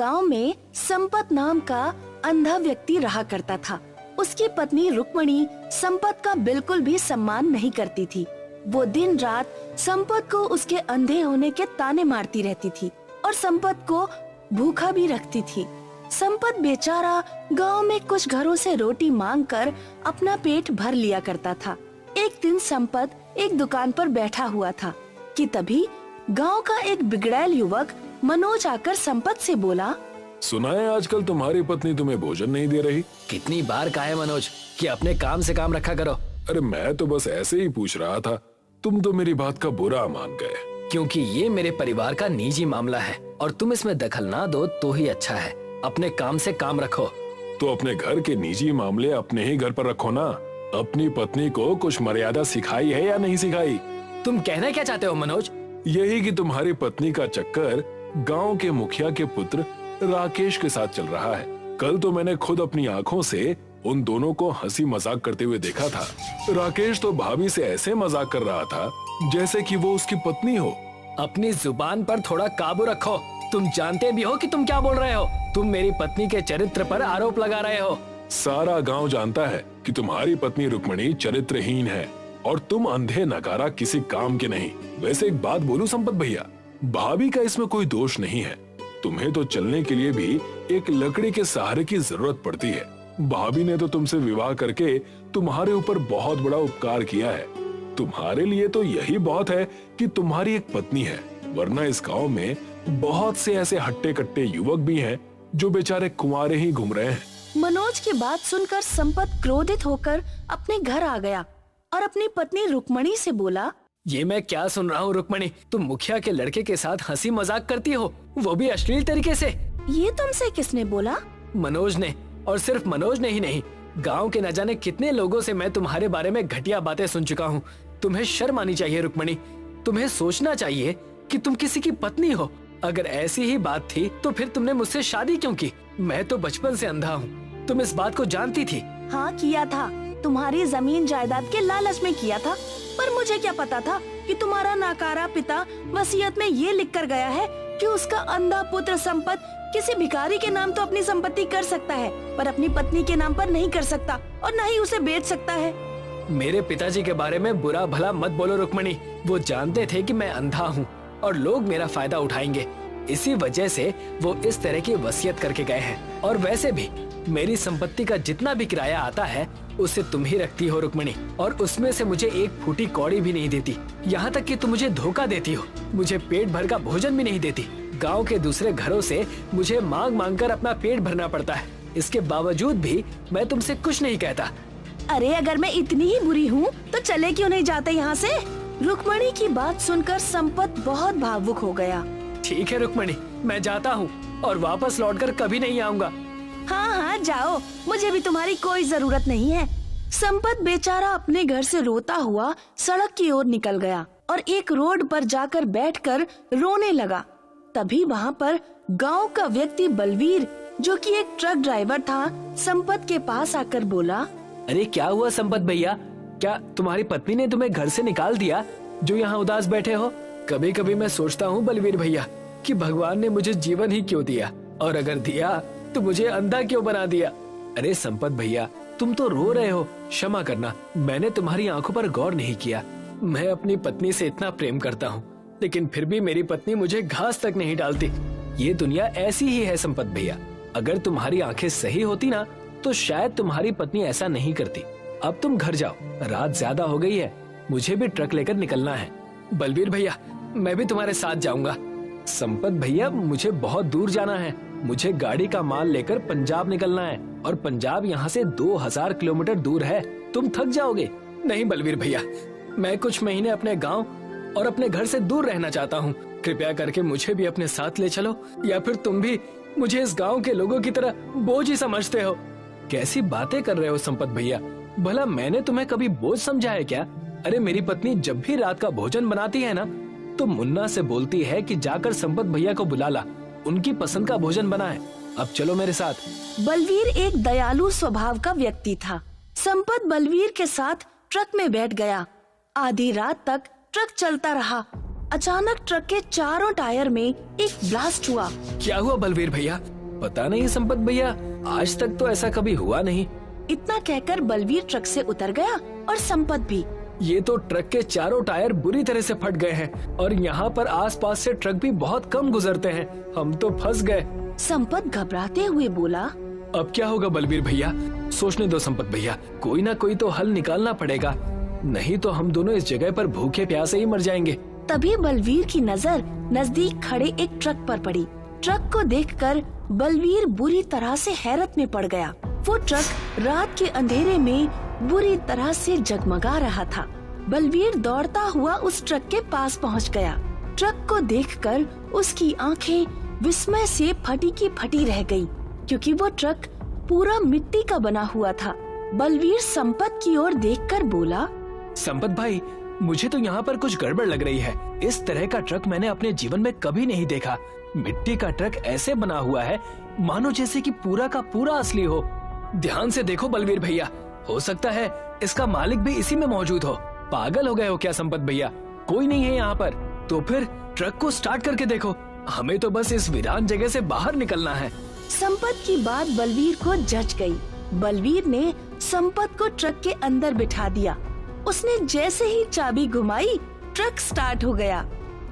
गांव में संपत नाम का अंधा व्यक्ति रहा करता था। उसकी पत्नी रुक्मणी संपत का बिल्कुल भी सम्मान नहीं करती थी। वो दिन रात संपत को उसके अंधे होने के ताने मारती रहती थी और संपत को भूखा भी रखती थी। संपत बेचारा गांव में कुछ घरों से रोटी मांगकर अपना पेट भर लिया करता था। एक दिन संपत एक दुकान पर बैठा हुआ था कि तभी गांव का एक बिगड़ैल युवक मनोज आकर संपत से बोला, सुना है आजकल तुम्हारी पत्नी तुम्हें भोजन नहीं दे रही। कितनी बार कहा है मनोज कि अपने काम से काम रखा करो। अरे मैं तो बस ऐसे ही पूछ रहा था, तुम तो मेरी बात का बुरा मान गए। क्योंकि ये मेरे परिवार का निजी मामला है और तुम इसमें दखल ना दो तो ही अच्छा है। अपने काम से काम रखो। तो अपने घर के निजी मामले अपने ही घर पर रखो ना। अपनी पत्नी को कुछ मर्यादा सिखाई है या नहीं सिखाई? तुम कहना क्या चाहते हो मनोज? यही कि तुम्हारी पत्नी का चक्कर गांव के मुखिया के पुत्र राकेश के साथ चल रहा है। कल तो मैंने खुद अपनी आंखों से उन दोनों को हंसी मजाक करते हुए देखा था। राकेश तो भाभी से ऐसे मजाक कर रहा था जैसे कि वो उसकी पत्नी हो। अपनी जुबान पर थोड़ा काबू रखो। तुम जानते भी हो कि तुम क्या बोल रहे हो। तुम मेरी पत्नी के चरित्र पर आरोप लगा रहे हो। सारा गांव जानता है कि तुम्हारी पत्नी रुक्मणी चरित्रहीन है और तुम अंधे नकारा किसी काम के नहीं। वैसे एक बात बोलूं संपत भैया, भाभी का इसमें कोई दोष नहीं है। तुम्हें तो चलने के लिए भी एक लकड़ी के सहारे की जरूरत पड़ती है। भाभी ने तो तुमसे विवाह करके तुम्हारे ऊपर बहुत बड़ा उपकार किया है। तुम्हारे लिए तो यही बहुत है कि तुम्हारी एक पत्नी है, वरना इस गांव में बहुत से ऐसे हट्टे कट्टे युवक भी हैं जो बेचारे कुंवारे ही घूम रहे हैं। मनोज की बात सुनकर संपत क्रोधित होकर अपने घर आ गया और अपनी पत्नी रुक्मणी से बोला, ये मैं क्या सुन रहा हूँ रुक्मणी? तुम मुखिया के लड़के के साथ हंसी मजाक करती हो, वो भी अश्लील तरीके से। ये तुमसे किसने बोला? मनोज ने। और सिर्फ मनोज ने ही नहीं, गांव के न जाने कितने लोगों से मैं तुम्हारे बारे में घटिया बातें सुन चुका हूँ। तुम्हें शर्म आनी चाहिए रुक्मणी। तुम्हें सोचना चाहिए कि तुम किसी की पत्नी हो। अगर ऐसी ही बात थी तो फिर तुमने मुझसे शादी क्यों की? मैं तो बचपन से अंधा हूँ। तुम इस बात को जानती थी? हाँ किया था, तुम्हारी जमीन जायदाद के लालच में किया था। पर मुझे क्या पता था कि तुम्हारा नाकारा पिता वसीयत में ये लिख कर गया है कि उसका अंधा पुत्र संपत किसी भिखारी के नाम तो अपनी संपत्ति कर सकता है, पर अपनी पत्नी के नाम पर नहीं कर सकता और न ही उसे बेच सकता है। मेरे पिताजी के बारे में बुरा भला मत बोलो रुक्मणी। वो जानते थे कि मैं अंधा हूँ और लोग मेरा फायदा उठाएंगे। इसी वजह से वो इस तरह की वसीयत करके गए हैं। और वैसे भी मेरी संपत्ति का जितना भी किराया आता है उसे तुम ही रखती हो रुक्मणी, और उसमें से मुझे एक फूटी कौड़ी भी नहीं देती। यहाँ तक कि तुम मुझे धोखा देती हो, मुझे पेट भर का भोजन भी नहीं देती। गांव के दूसरे घरों से मुझे मांग मांग कर अपना पेट भरना पड़ता है। इसके बावजूद भी मैं तुमसे कुछ नहीं कहता। अरे अगर मैं इतनी ही बुरी हूँ तो चले क्यों नहीं जाते यहाँ से? रुक्मणी की बात सुनकर संपत बहुत भावुक हो गया। ठीक है रुक्मणी, मैं जाता हूँ और वापस लौटकर कभी नहीं आऊँगा। हाँ हाँ जाओ, मुझे भी तुम्हारी कोई जरूरत नहीं है। संपत बेचारा अपने घर से रोता हुआ सड़क की ओर निकल गया और एक रोड पर जाकर बैठकर रोने लगा। तभी वहाँ पर गांव का व्यक्ति बलवीर, जो कि एक ट्रक ड्राइवर था, संपत के पास आकर बोला, अरे क्या हुआ संपत भैया? क्या तुम्हारी पत्नी ने तुम्हें घर से निकाल दिया जो यहाँ उदास बैठे हो? कभी कभी मैं सोचता हूँ बलवीर भैया कि भगवान ने मुझे जीवन ही क्यों दिया, और अगर दिया तो मुझे अंधा क्यों बना दिया? अरे संपत भैया, तुम तो रो रहे हो, क्षमा करना, मैंने तुम्हारी आंखों पर गौर नहीं किया। मैं अपनी पत्नी से इतना प्रेम करता हूँ, लेकिन फिर भी मेरी पत्नी मुझे घास तक नहीं डालती। ये दुनिया ऐसी ही है संपत भैया। अगर तुम्हारी आंखें सही होती ना तो शायद तुम्हारी पत्नी ऐसा नहीं करती। अब तुम घर जाओ, रात ज्यादा हो गई है, मुझे भी ट्रक लेकर निकलना है। बलवीर भैया, मैं भी तुम्हारे साथ जाऊंगा। संपत भैया, मुझे बहुत दूर जाना है। मुझे गाड़ी का माल लेकर पंजाब निकलना है, और पंजाब यहाँ से 2000 किलोमीटर दूर है। तुम थक जाओगे। नहीं बलवीर भैया, मैं कुछ महीने अपने गांव और अपने घर से दूर रहना चाहता हूँ। कृपया करके मुझे भी अपने साथ ले चलो, या फिर तुम भी मुझे इस गांव के लोगों की तरह बोझ ही समझते हो। कैसी बातें कर रहे हो संपत भैया? भला मैंने तुम्हें कभी बोझ समझा है क्या? अरे मेरी पत्नी जब भी रात का भोजन बनाती है ना, तो मुन्ना से बोलती है कि जाकर संपत भैया को बुला ला, उनकी पसंद का भोजन बना है। अब चलो मेरे साथ। बलवीर एक दयालु स्वभाव का व्यक्ति था। संपत बलवीर के साथ ट्रक में बैठ गया। आधी रात तक ट्रक चलता रहा। अचानक ट्रक के चारों टायर में एक ब्लास्ट हुआ। क्या हुआ बलवीर भैया? पता नहीं संपत भैया, आज तक तो ऐसा कभी हुआ नहीं। इतना कहकर बलवीर ट्रक से उतर गया और संपत भी। ये तो ट्रक के चारों टायर बुरी तरह से फट गए हैं और यहाँ पर आसपास से ट्रक भी बहुत कम गुजरते हैं। हम तो फंस गए। संपत घबराते हुए बोला। अब क्या होगा बलवीर भैया? सोचने दो संपत भैया, कोई ना कोई तो हल निकालना पड़ेगा, नहीं तो हम दोनों इस जगह पर भूखे प्यासे ही मर जाएंगे। तभी बलवीर की नजर नजदीक खड़े एक ट्रक पर पड़ी। ट्रक को देखकर बलवीर बुरी तरह से हैरत में पड़ गया। वो ट्रक रात के अंधेरे में बुरी तरह से जगमगा रहा था। बलवीर दौड़ता हुआ उस ट्रक के पास पहुंच गया। ट्रक को देखकर उसकी आंखें विस्मय से फटी की फटी रह गई, क्योंकि वो ट्रक पूरा मिट्टी का बना हुआ था। बलवीर संपत की ओर देखकर बोला। संपत भाई, मुझे तो यहाँ पर कुछ गड़बड़ लग रही है। इस तरह का ट्रक मैंने अपने जीवन में कभी नहीं देखा। मिट्टी का ट्रक ऐसे बना हुआ है मानो जैसे कि पूरा का पूरा असली हो। ध्यान से देखो बलवीर भैया, हो सकता है इसका मालिक भी इसी में मौजूद हो। पागल हो गए हो क्या संपत भैया? कोई नहीं है यहाँ पर। तो फिर ट्रक को स्टार्ट करके देखो, हमें तो बस इस वीरान जगह से बाहर निकलना है। संपत की बात बलवीर को जच गई। बलवीर ने संपत को ट्रक के अंदर बिठा दिया। उसने जैसे ही चाबी घुमाई, ट्रक स्टार्ट हो गया।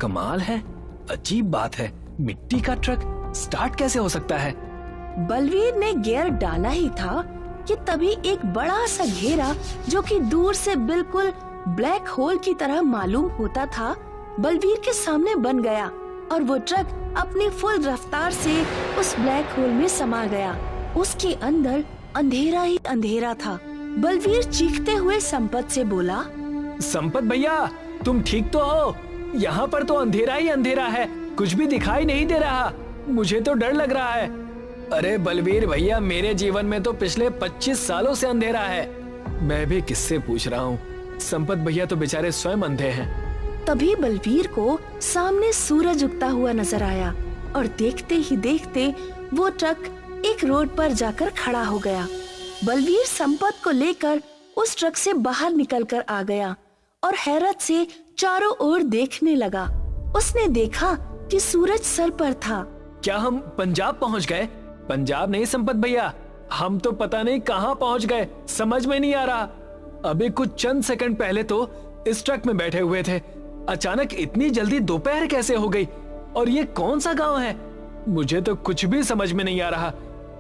कमाल है, अजीब बात है, मिट्टी का ट्रक स्टार्ट कैसे हो सकता है? बलवीर ने गियर डाला ही था कि तभी एक बड़ा सा घेरा, जो कि दूर से बिल्कुल ब्लैक होल की तरह मालूम होता था, बलवीर के सामने बन गया और वो ट्रक अपनी फुल रफ्तार से उस ब्लैक होल में समा गया। उसके अंदर अंधेरा ही अंधेरा था। बलवीर चीखते हुए संपत से बोला। संपत भैया, तुम ठीक तो हो? यहाँ पर तो अंधेरा ही अंधेरा है, कुछ भी दिखाई नहीं दे रहा। मुझे तो डर लग रहा है। अरे बलवीर भैया, मेरे जीवन में तो पिछले 25 सालों से अंधेरा है। मैं भी किससे पूछ रहा हूँ, संपत भैया तो बेचारे स्वयं अंधे हैं। तभी बलवीर को सामने सूरज उगता हुआ नजर आया और देखते ही देखते वो ट्रक एक रोड पर जाकर खड़ा हो गया। बलवीर संपत को लेकर उस ट्रक से बाहर निकलकर आ गया और हैरत से चारों ओर देखने लगा। उसने देखा कि सूरज सर पर था। क्या हम पंजाब पहुंच गए? पंजाब नहीं संपत भैया, हम तो पता नहीं कहां पहुंच गए, समझ में नहीं आ रहा। अभी कुछ चंद सेकंड पहले तो इस ट्रक में बैठे हुए थे, अचानक इतनी जल्दी दोपहर कैसे हो गई? और ये कौन सा गांव है? मुझे तो कुछ भी समझ में नहीं आ रहा।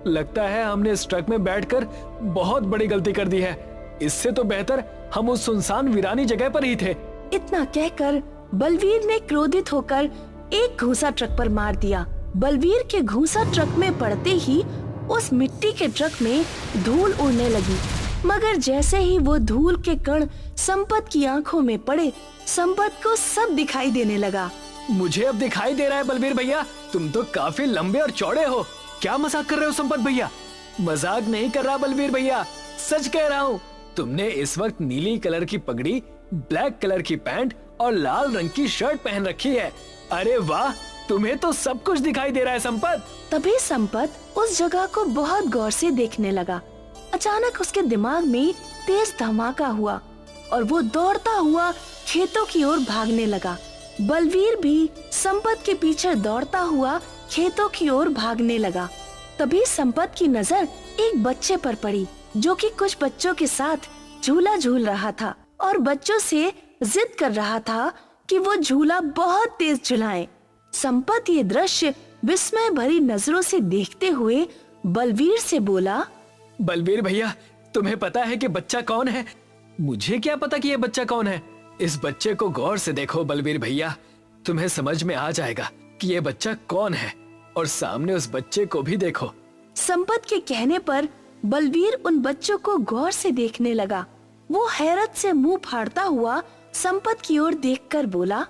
लगता है हमने इस ट्रक में बैठकर बहुत बड़ी गलती कर दी है। इससे तो बेहतर हम उस सुनसान वीरानी जगह पर ही थे। इतना कहकर बलवीर ने क्रोधित होकर एक घूंसा ट्रक पर मार दिया। बलवीर के घूंसा ट्रक में पड़ते ही उस मिट्टी के ट्रक में धूल उड़ने लगी, मगर जैसे ही वो धूल के कण संपत की आंखों में पड़े, संपत को सब दिखाई देने लगा। मुझे अब दिखाई दे रहा है बलवीर भैया, तुम तो काफी लंबे और चौड़े हो। क्या मजाक कर रहे हो संपत भैया? मजाक नहीं कर रहा बलवीर भैया, सच कह रहा हूँ। तुमने इस वक्त नीली कलर की पगड़ी, ब्लैक कलर की पैंट और लाल रंग की शर्ट पहन रखी है। अरे वाह, तुम्हें तो सब कुछ दिखाई दे रहा है संपत। तभी संपत उस जगह को बहुत गौर से देखने लगा। अचानक उसके दिमाग में तेज धमाका हुआ और वो दौड़ता हुआ खेतों की ओर भागने लगा। बलवीर भी संपत के पीछे दौड़ता हुआ खेतों की ओर भागने लगा। तभी संपत की नजर एक बच्चे पर पड़ी, जो कि कुछ बच्चों के साथ झूला झूल रहा था और बच्चों से जिद कर रहा था कि वो झूला बहुत तेज झुलाएं। संपत ये दृश्य विस्मय भरी नजरों से देखते हुए बलवीर से बोला। बलवीर भैया, तुम्हें पता है कि बच्चा कौन है? मुझे क्या पता कि ये बच्चा कौन है। इस बच्चे को गौर से देखो बलवीर भैया, तुम्हें समझ में आ जाएगा कि ये बच्चा कौन है। और सामने उस बच्चे को भी देखो। संपत के कहने पर बलवीर उन बच्चों को गौर से देखने लगा। वो हैरत से मुंह फाड़ता हुआ संपत की ओर देखकर बोला।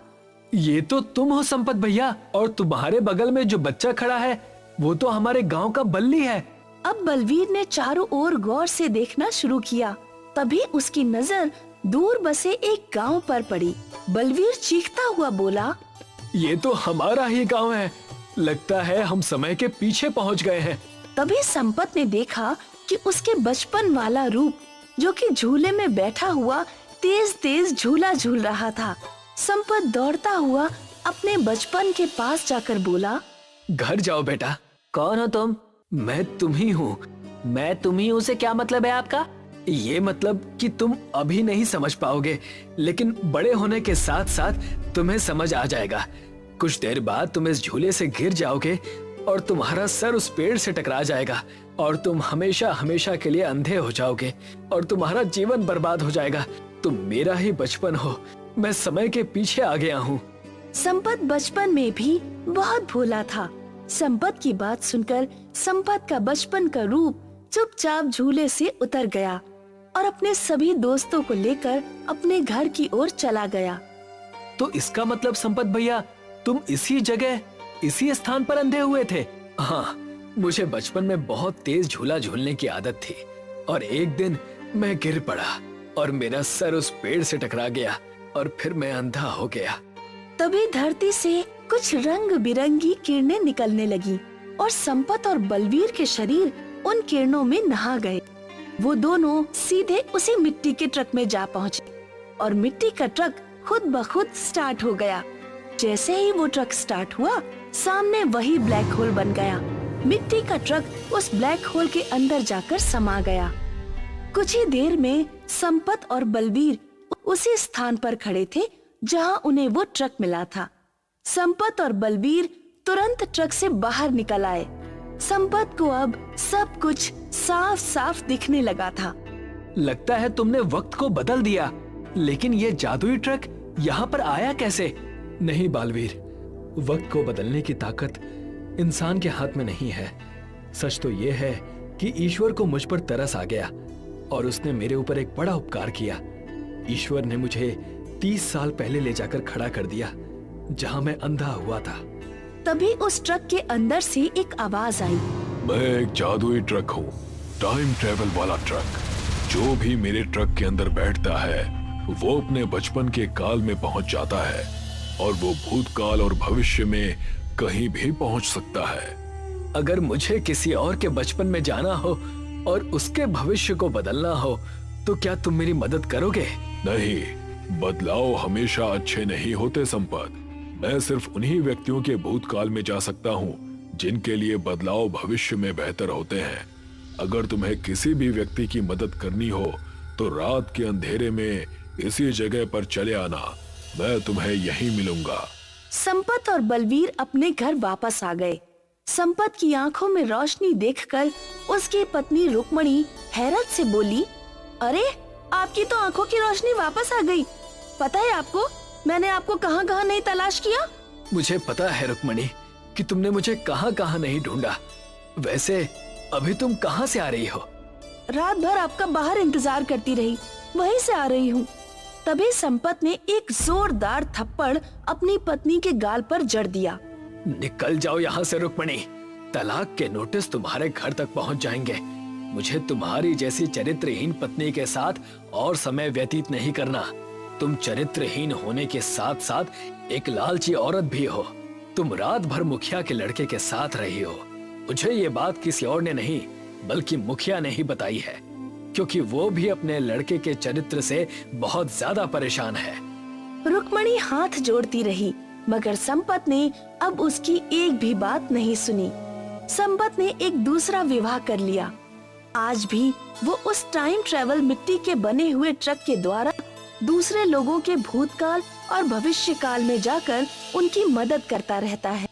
ये तो तुम हो संपत भैया, और तुम्हारे बगल में जो बच्चा खड़ा है वो तो हमारे गांव का बल्ली है। अब बलवीर ने चारों ओर गौर से देखना शुरू किया। तभी उसकी नजर दूर बसे एक गांव पर पड़ी। बलवीर चीखता हुआ बोला। ये तो हमारा ही गांव है, लगता है हम समय के पीछे पहुंच गए हैं। तभी संपत ने देखा कि उसके बचपन वाला रूप, जो कि झूले में बैठा हुआ तेज तेज झूला झूल रहा था। संपत दौड़ता हुआ अपने बचपन के पास जाकर बोला, घर जाओ बेटा। कौन हो तुम? मैं तुम ही हूँ। मैं तुम ही हूँ से क्या मतलब है आपका? ये मतलब कि तुम अभी नहीं समझ पाओगे, लेकिन बड़े होने के साथ साथ तुम्हें समझ आ जाएगा। कुछ देर बाद तुम इस झूले से गिर जाओगे और तुम्हारा सर उस पेड़ से टकरा जाएगा और तुम हमेशा हमेशा के लिए अंधे हो जाओगे और तुम्हारा जीवन बर्बाद हो जाएगा। तुम मेरा ही बचपन हो। मैं समय के पीछे आ गया हूँ। संपत बचपन में भी बहुत भोला था। संपत की बात सुनकर संपत का बचपन का रूप चुपचाप झूले से उतर गया और अपने सभी दोस्तों को लेकर अपने घर की ओर चला गया। तो इसका मतलब संपत भैया, तुम इसी जगह इसी स्थान पर अंधे हुए थे? हाँ, मुझे बचपन में बहुत तेज झूला झूलने की आदत थी और एक दिन मैं गिर पड़ा और मेरा सर उस पेड़ से टकरा गया और फिर मैं अंधा हो गया। तभी धरती से कुछ रंग बिरंगी किरणें निकलने लगी और संपत और बलवीर के शरीर उन किरणों में नहा गए। वो दोनों सीधे उसी मिट्टी के ट्रक में जा पहुँचे और मिट्टी का ट्रक खुद ब खुद स्टार्ट हो गया। जैसे ही वो ट्रक स्टार्ट हुआ, सामने वही ब्लैक होल बन गया। मिट्टी का ट्रक उस ब्लैक होल के अंदर जाकर समा गया। कुछ ही देर में संपत और बलवीर उसी स्थान पर खड़े थे जहां उन्हें वो ट्रक मिला था। संपत और बलवीर तुरंत ट्रक से बाहर निकल आए। संपत को अब सब कुछ साफ साफ दिखने लगा था। लगता है तुमने वक्त को बदल दिया, लेकिन ये जादुई ट्रक यहाँ पर आया कैसे? नहीं बालवीर, वक्त को बदलने की ताकत इंसान के हाथ में नहीं है। सच तो ये है कि ईश्वर को मुझ पर तरस आ गया और उसने मेरे ऊपर एक बड़ा उपकार किया। ईश्वर ने मुझे 30 साल पहले ले जाकर खड़ा कर दिया जहां मैं अंधा हुआ था। तभी उस ट्रक के अंदर से एक आवाज आई, मैं एक जादुई ट्रक हूँ, टाइम ट्रेवल वाला ट्रक। जो भी मेरे ट्रक के अंदर बैठता है वो अपने बचपन के काल में पहुंच जाता है और वो भूतकाल और भविष्य में कहीं भी पहुंच सकता है। अगर मुझे किसी और के बचपन में जाना हो और उसके भविष्य को बदलना हो तो क्या तुम मेरी मदद करोगे? नहीं, बदलाव हमेशा अच्छे नहीं होते संपत। मैं सिर्फ उन्हीं व्यक्तियों के भूतकाल में जा सकता हूँ जिनके लिए बदलाव भविष्य में बेहतर होते हैं। अगर तुम्हें किसी भी व्यक्ति की मदद करनी हो तो रात के अंधेरे में इसी जगह पर चले आना, मैं तुम्हें यहीं मिलूंगा। संपत और बलवीर अपने घर वापस आ गए। संपत की आंखों में रोशनी देखकर उसकी पत्नी रुक्मणी हैरत से बोली, अरे आपकी तो आंखों की रोशनी वापस आ गई। पता है आपको, मैंने आपको कहाँ कहाँ नहीं तलाश किया। मुझे पता है रुक्मणी कि तुमने मुझे कहाँ कहाँ नहीं ढूंढा। वैसे अभी तुम कहाँ से आ रही हो? रात भर आपका बाहर इंतजार करती रही, वहीं से आ रही हूँ। तभी संपत ने एक जोरदार थप्पड़ अपनी पत्नी के गाल पर जड़ दिया। निकल जाओ यहाँ से रुक्मणी, तलाक के नोटिस तुम्हारे घर तक पहुँच जाएंगे। मुझे तुम्हारी जैसी चरित्रहीन पत्नी के साथ और समय व्यतीत नहीं करना। तुम चरित्रहीन होने के साथ साथ एक लालची औरत भी हो। तुम रात भर मुखिया के लड़के के साथ रही हो। मुझे ये बात किसी और ने नहीं बल्कि मुखिया ने ही बताई है, क्योंकि वो भी अपने लड़के के चरित्र से बहुत ज्यादा परेशान है। रुक्मणी हाथ जोड़ती रही, मगर संपत ने अब उसकी एक भी बात नहीं सुनी। संपत ने एक दूसरा विवाह कर लिया। आज भी वो उस टाइम ट्रेवल मिट्टी के बने हुए ट्रक के द्वारा दूसरे लोगों के भूतकाल और भविष्य काल में जाकर उनकी मदद करता रहता है।